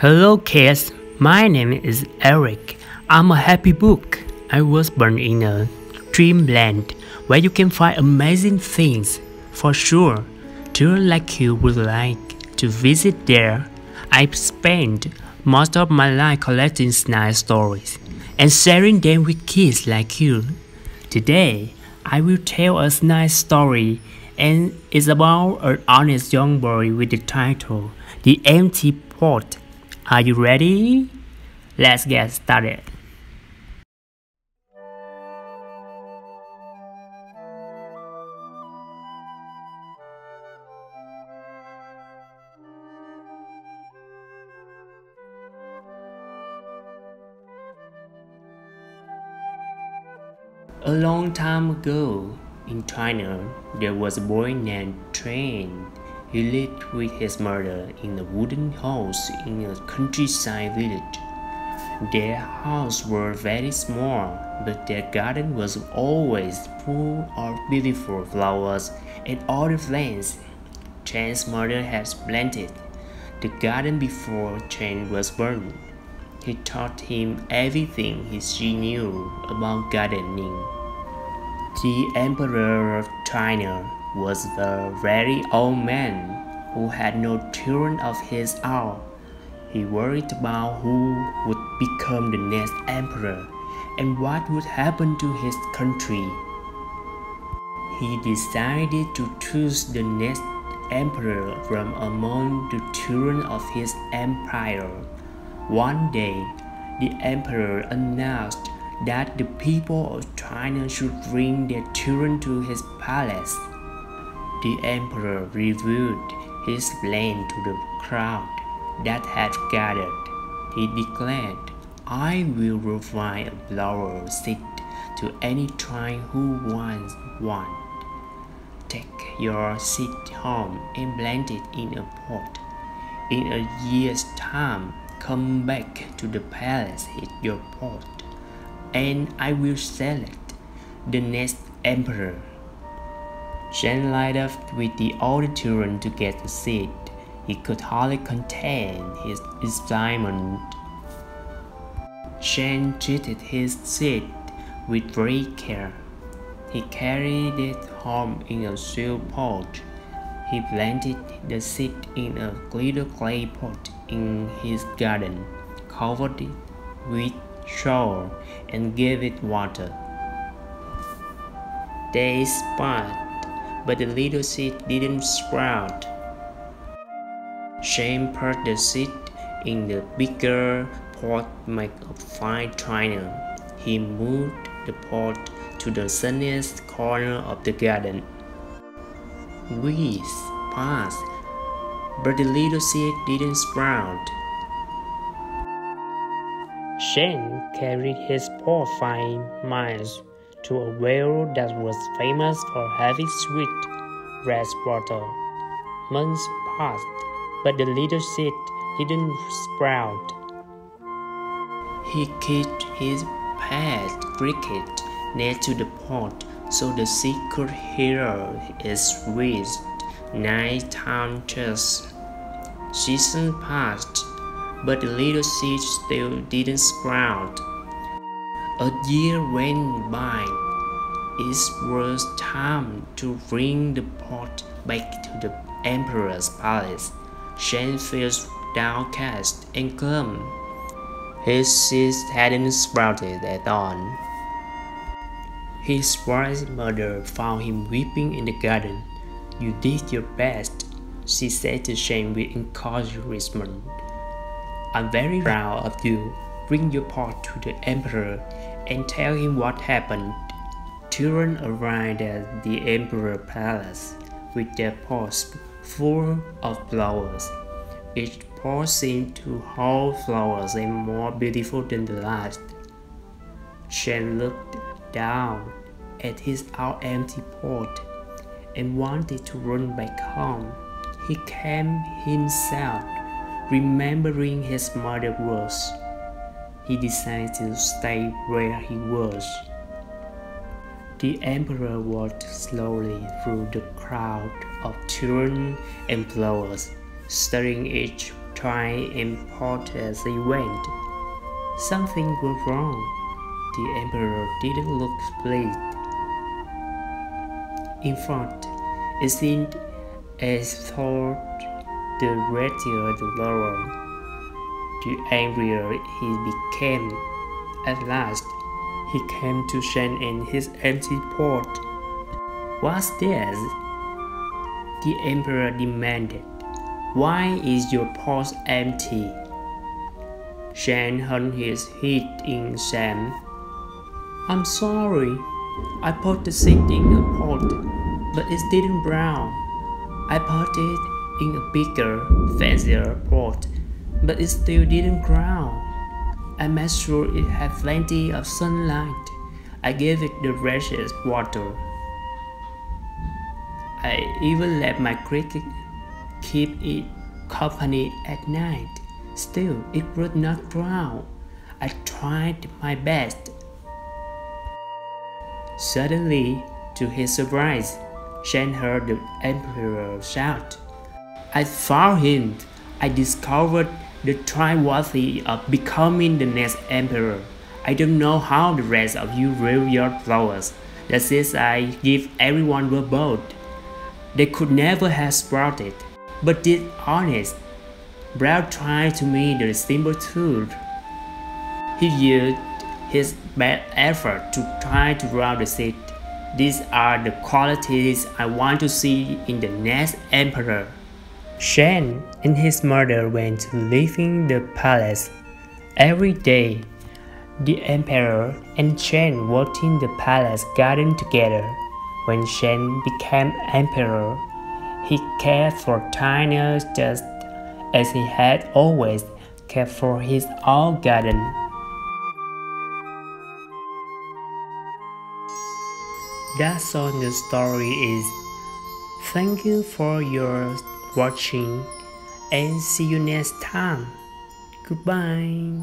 Hello kids, my name is Eric. I'm a happy book. I was born in a dreamland where you can find amazing things. For sure, children like you would like to visit there. I've spent most of my life collecting nice stories and sharing them with kids like you. Today, I will tell a nice story, and it's about an honest young boy with the title The Empty Pot. Are you ready? Let's get started. A long time ago, in China, there was a boy named Chen. He lived with his mother in a wooden house in a countryside village. Their house was very small, but their garden was always full of beautiful flowers and other plants Chen's mother had planted. The garden before Chen was born. He taught him everything she knew about gardening. The Emperor of China was a very old man who had no children of his own. He worried about who would become the next emperor and what would happen to his country. He decided to choose the next emperor from among the children of his empire. One day, the emperor announced that the people of China should bring their children to his palace. The emperor revealed his plan to the crowd that had gathered. He declared, "I will provide a flower seed to any child who wants one. Take your seed home and plant it in a pot. In a year's time, come back to the palace with your pot, and I will select the next emperor." Shen lined up with the older children to get the seed. He could hardly contain his excitement. Shen treated his seed with great care. He carried it home in a sealed pot. He planted the seed in a little clay pot in his garden, covered it with soil, and gave it water. Days passed, but the little seed didn't sprout. Shen put the seed in the bigger pot made of fine china. He moved the pot to the sunniest corner of the garden. Weeks passed, but the little seed didn't sprout. Shen carried his pot 5 miles to a well that was famous for having sweet, fresh water. Months passed, but the little seed didn't sprout. He kept his pet cricket next to the pot so the seed could hear its sweet nighttime chirps. Seasons passed, but the little seed still didn't sprout. A year went by. It was time to bring the pot back to the emperor's palace. Shen felt downcast and glum. His seeds hadn't sprouted at all. His wise mother found him weeping in the garden. "You did your best," she said to Shen with encouragement. "I'm very proud of you. Bring your pot to the emperor and tell him what happened." Children arrived at the emperor's palace with their pots full of flowers. Each pot seemed to hold flowers and more beautiful than the last. Shen looked down at his empty pot and wanted to run back home. He calmed himself, remembering his mother's words. He decided to stay where he was. The emperor walked slowly through the crowd of children and flowers, studying each trying import as he went. Something was wrong. The emperor didn't look pleased. In fact, it seemed as though the redder the lower, the angrier he became. At last, he came to Shen in his empty pot. "What's this?" the emperor demanded. "Why is your pot empty?" Shen hung his head in shame. "I'm sorry. I put the seed in a pot, but it didn't brown. I put it in a bigger, fancier pot, but it still didn't grow. I made sure it had plenty of sunlight. I gave it the freshest water. I even let my cricket keep it company at night. Still, it would not grow. I tried my best." Suddenly, to his surprise, Shen heard the emperor shout, "I found him! I discovered the trick worthy of becoming the next emperor. I don't know how the rest of you rear your flowers. The seeds I give everyone were bold. They could never have sprouted, but this honest Brown tried to me the simple truth. He used his best effort to try to grow the seed. These are the qualities I want to see in the next emperor." Shen and his mother went to live in the palace. Every day, the emperor and Shen worked in the palace garden together. When Shen became emperor, he cared for China just as he had always cared for his own garden. That's all the story is. Thank you for your watching and see you next time. Goodbye.